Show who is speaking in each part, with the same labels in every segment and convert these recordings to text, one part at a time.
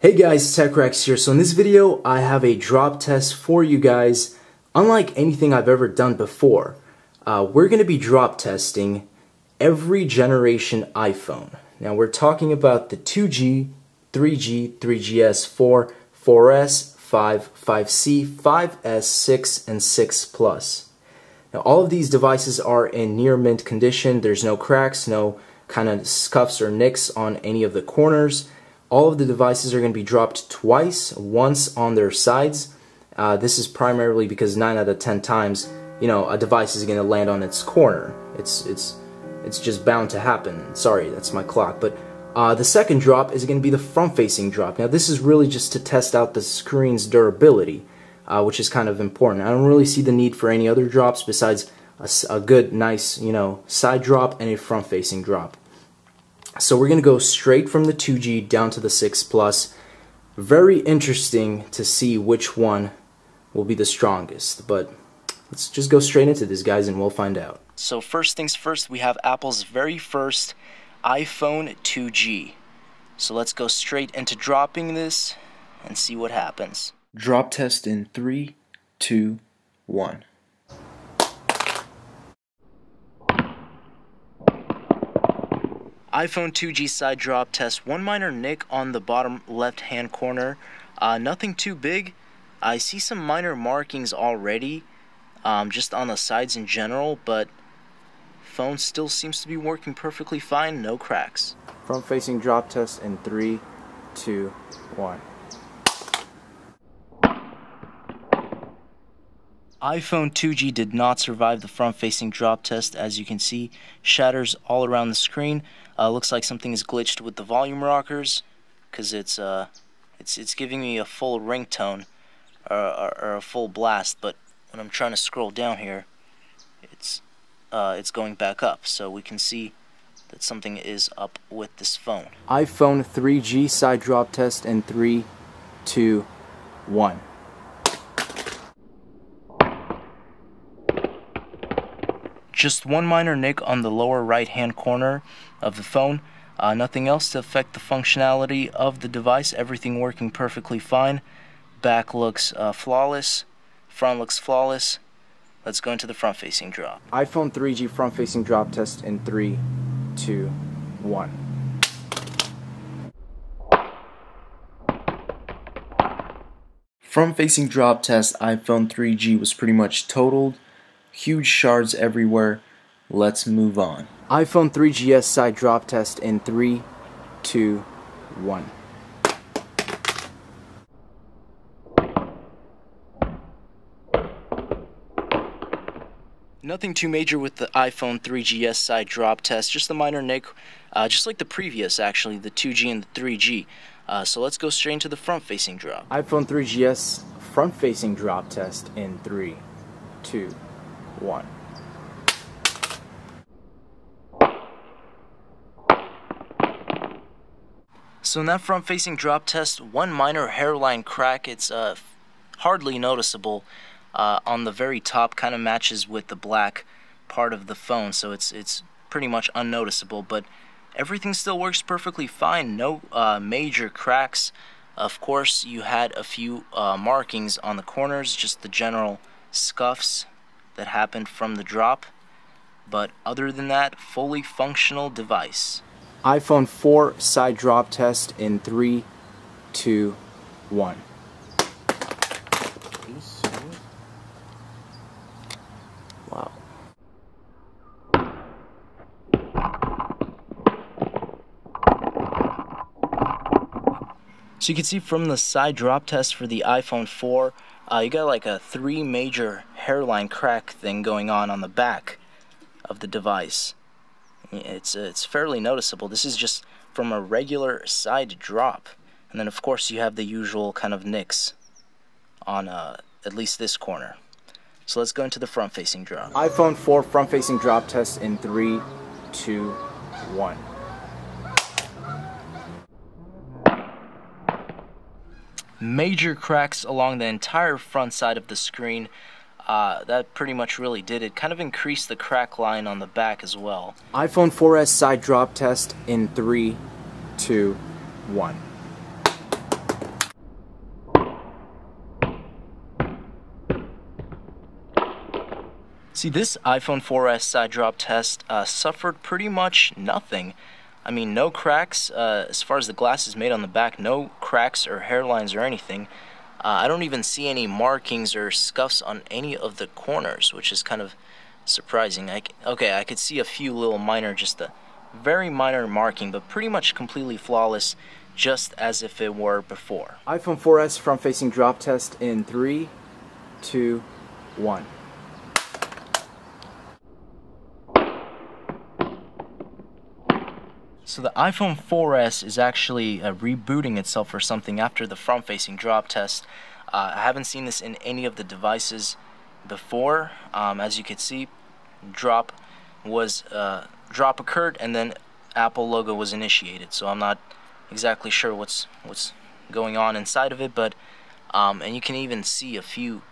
Speaker 1: Hey guys, TechRex here. So in this video, I have a drop test for you guys. Unlike anything I've ever done before, we're going to be drop testing every generation iPhone. Now we're talking about the 2G, 3G, 3GS, 4, 4S, 5, 5C, 5S, 6, and 6 Plus. Now all of these devices are in near mint condition. There's no cracks, no kind of scuffs or nicks on any of the corners. All of the devices are going to be dropped twice, once on their sides. This is primarily because 9 out of 10 times, a device is going to land on its corner. It's just bound to happen. Sorry, that's my clock. But the second drop is going to be the front-facing drop. Now this is really just to test out the screen's durability, which is kind of important. I don't really see the need for any other drops besides a good, nice, side drop and a front-facing drop. So we're going to go straight from the 2G down to the 6 Plus. Very interesting to see which one will be the strongest. But let's just go straight into this, guys, and we'll find out. So first things first, we have Apple's very first iPhone 2G. So let's go straight into dropping this and see what happens. Drop test in 3, 2, 1. iPhone 2G side drop test. One minor nick on the bottom left hand corner. Nothing too big. I see some minor markings already, just on the sides in general, but phone still seems to be working perfectly fine. No cracks. Front facing drop test in 3, 2, 1. iPhone 2G did not survive the front-facing drop test. As you can see, shatters all around the screen. Looks like something is glitched with the volume rockers, because it's giving me a full ringtone or a full blast. But when I'm trying to scroll down here, it's going back up. So we can see that something is up with this phone. iPhone 3G side drop test in 3, 2, 1. Just one minor nick on the lower right hand corner of the phone. Nothing else to affect the functionality of the device. Everything working perfectly fine. Back looks flawless. Front looks flawless. Let's go into the front facing drop. iPhone 3G front facing drop test in 3, 2, 1. Front facing drop test iPhone 3G was pretty much totaled. Huge shards everywhere. Let's move on. iPhone 3GS side drop test in 3, 2, 1. Nothing too major with the iPhone 3GS side drop test, just a minor nick, just like the previous actually, the 2G and the 3G. So let's go straight into the front facing drop. iPhone 3GS front facing drop test in 3, 2, 1. So in that front-facing drop test, one minor hairline crack. It's hardly noticeable on the very top. Kind of matches with the black part of the phone, so it's pretty much unnoticeable. But everything still works perfectly fine. No major cracks. Of course, you had a few markings on the corners, just the general scuffs that happened from the drop, but other than that, fully functional device. iPhone 4 side drop test in 3, 2, 1. Wow. So you can see from the side drop test for the iPhone 4, you got like a 3 major hairline crack thing going on the back of the device. It's fairly noticeable. This is just from a regular side drop. And then of course you have the usual kind of nicks on at least this corner. So let's go into the front facing drop. iPhone 4 front facing drop test in 3, 2, 1. Major cracks along the entire front side of the screen. That pretty much really did it. Kind of increased the crack line on the back as well. iPhone 4S side drop test in 3, 2, 1. See, this iPhone 4S side drop test suffered pretty much nothing. I mean, no cracks, as far as the glass is made on the back, no cracks or hairlines or anything. I don't even see any markings or scuffs on any of the corners, which is kind of surprising. Okay, I could see a few little minor, just a very minor marking, but pretty much completely flawless, just as if it were before.
Speaker 2: iPhone 4S front-facing drop test in 3, 2, 1.
Speaker 1: So the iPhone 4S is actually rebooting itself or something after the front-facing drop test. I haven't seen this in any of the devices before. As you can see, drop occurred and then Apple logo was initiated. So I'm not exactly sure what's going on inside of it, but and you can even see a few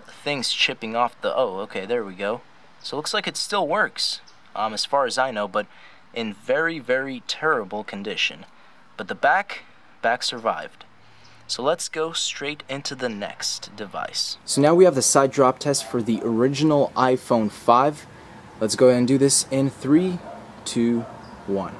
Speaker 1: things chipping off the. Oh, okay, there we go. So it looks like it still works, as far as I know, but in very, very terrible condition. But the back survived. So let's go straight into the next device.
Speaker 2: So now we have the side drop test for the original iPhone 5. Let's go ahead and do this in 3, 2, 1.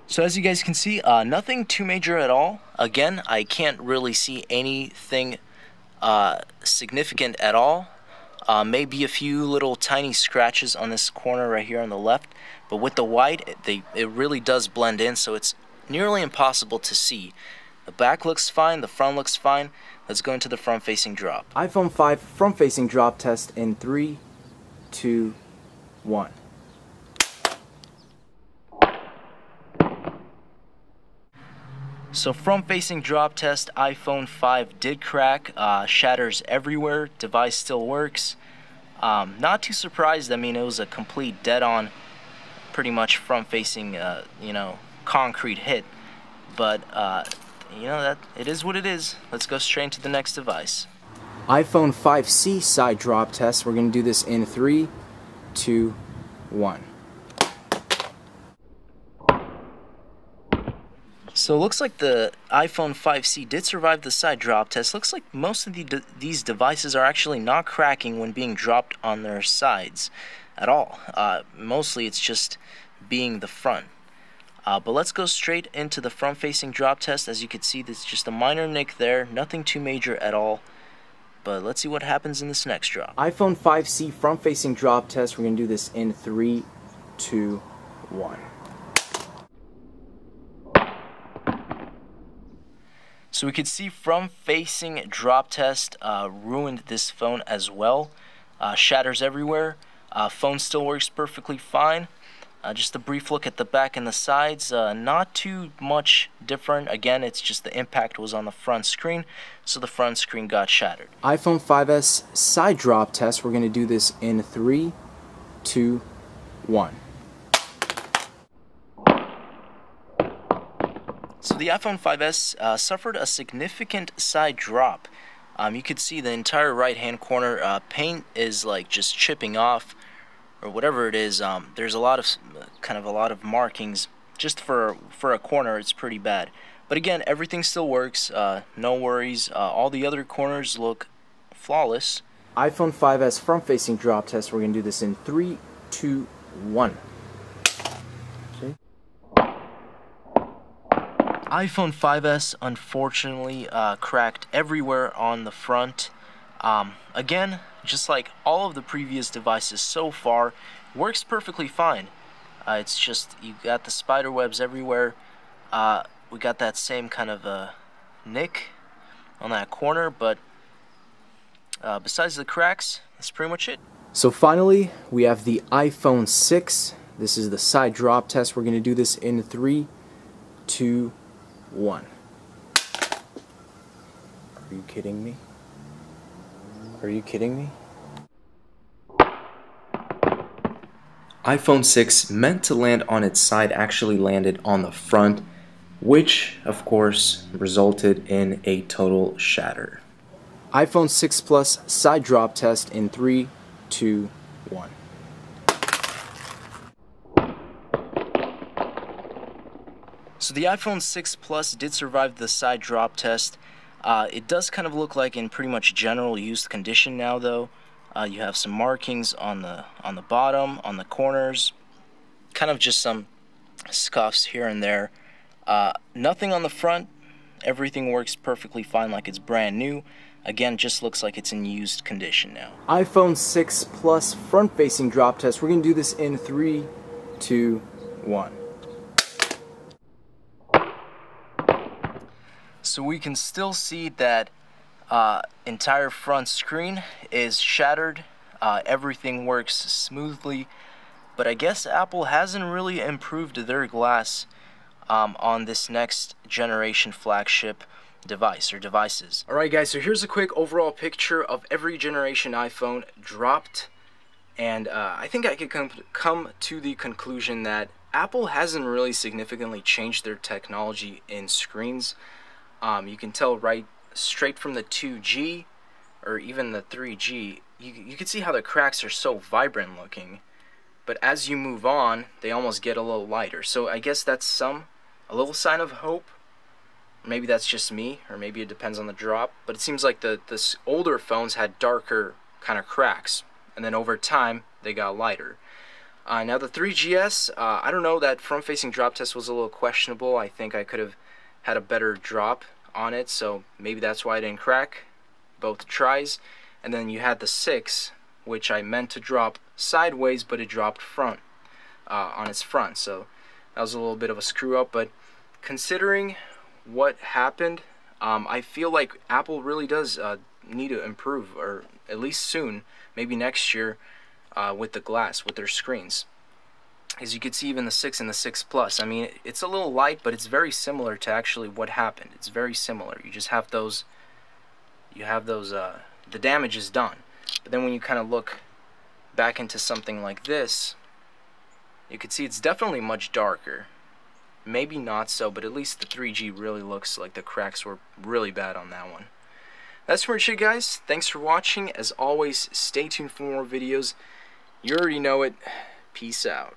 Speaker 1: So as you guys can see, nothing too major at all. Again, I can't really see anything significant at all. Maybe a few little tiny scratches on this corner right here on the left, but with the white, it really does blend in, so it's nearly impossible to see. The back looks fine, the front looks fine. Let's go into the front-facing drop.
Speaker 2: iPhone 5 front-facing drop test in 3, 2, 1.
Speaker 1: So front-facing drop test, iPhone 5 did crack, shatters everywhere, device still works. Not too surprised. I mean, it was a complete dead-on, pretty much front-facing, concrete hit. But, that it is what it is. Let's go straight into the next device.
Speaker 2: iPhone 5C side drop test. We're going to do this in 3, 2, 1.
Speaker 1: So it looks like the iPhone 5C did survive the side drop test. Looks like most of these devices are actually not cracking when being dropped on their sides at all. Mostly it's just being the front. But let's go straight into the front-facing drop test. As you can see, there's just a minor nick there, nothing too major at all. But let's see what happens in this next drop.
Speaker 2: iPhone 5C front-facing drop test. We're going to do this in 3, 2, 1.
Speaker 1: So we could see front-facing drop test ruined this phone as well. Shatters everywhere. Phone still works perfectly fine. Just a brief look at the back and the sides. Not too much different. Again, it's just the impact was on the front screen, so the front screen got shattered.
Speaker 2: iPhone 5S side drop test. We're going to do this in 3, 2, 1.
Speaker 1: So the iPhone 5S suffered a significant side drop. You could see the entire right-hand corner paint is like just chipping off, or whatever it is. There's a lot of markings just for a corner. It's pretty bad. But again, everything still works. No worries. All the other corners look flawless.
Speaker 2: iPhone 5S front-facing drop test. We're going to do this in 3, 2, 1.
Speaker 1: iPhone 5S unfortunately cracked everywhere on the front. Again, just like all of the previous devices so far, works perfectly fine. It's just you got the spider webs everywhere. We got that same kind of nick on that corner, but besides the cracks, that's pretty much it.
Speaker 2: So finally, we have the iPhone 6. This is the side drop test. We're going to do this in 3, 2, 1. Are you kidding me? Are you kidding me?
Speaker 1: iPhone 6, meant to land on its side, actually landed on the front, which, of course, resulted in a total shatter.
Speaker 2: iPhone 6 Plus side drop test in 3, 2, 1.
Speaker 1: So the iPhone 6 Plus did survive the side drop test.
Speaker 2: It does kind of look like in pretty much general used condition now, though. You have some markings on the bottom, on the corners, kind of just some scuffs here and there. Nothing on the front. Everything works perfectly fine like it's brand new. Again, just looks like it's in used condition now. iPhone 6 Plus front-facing drop test. We're going to do this in 3, 2, 1. So we can still see that entire front screen is shattered. Everything works smoothly, but I guess Apple hasn't really improved their glass on this next generation flagship device or devices. Alright guys, so here's a quick overall picture of every generation iPhone dropped, and I think I could come to the conclusion that Apple hasn't really significantly changed their technology in screens. You can tell right straight from the 2G or even the 3G, you can see how the cracks are so vibrant looking, but as you move on, they almost get a little lighter. So I guess that's a little sign of hope. Maybe that's just me, or maybe it depends on the drop, but it seems like the older phones had darker kind of cracks, and then over time they got lighter. Now the 3GS, I don't know, that front-facing drop test was a little questionable. I think I could have had a better drop on it, so maybe that's why it didn't crack both tries. And then you had the 6, which I meant to drop sideways, but it dropped front on its front, so that was a little bit of a screw up. But considering what happened, I feel like Apple really does need to improve, or at least soon, maybe next year, with the glass, with their screens. As you can see, even the 6 and the 6 Plus, I mean, it's a little light, but it's very similar to actually what happened. It's very similar. You just have those, the damage is done. But then when you kind of look back into something like this, you can see it's definitely much darker. Maybe not so, but at least the 3G really looks like the cracks were really bad on that one. That's pretty much it, guys. Thanks for watching. As always, stay tuned for more videos. You already know it. Peace out.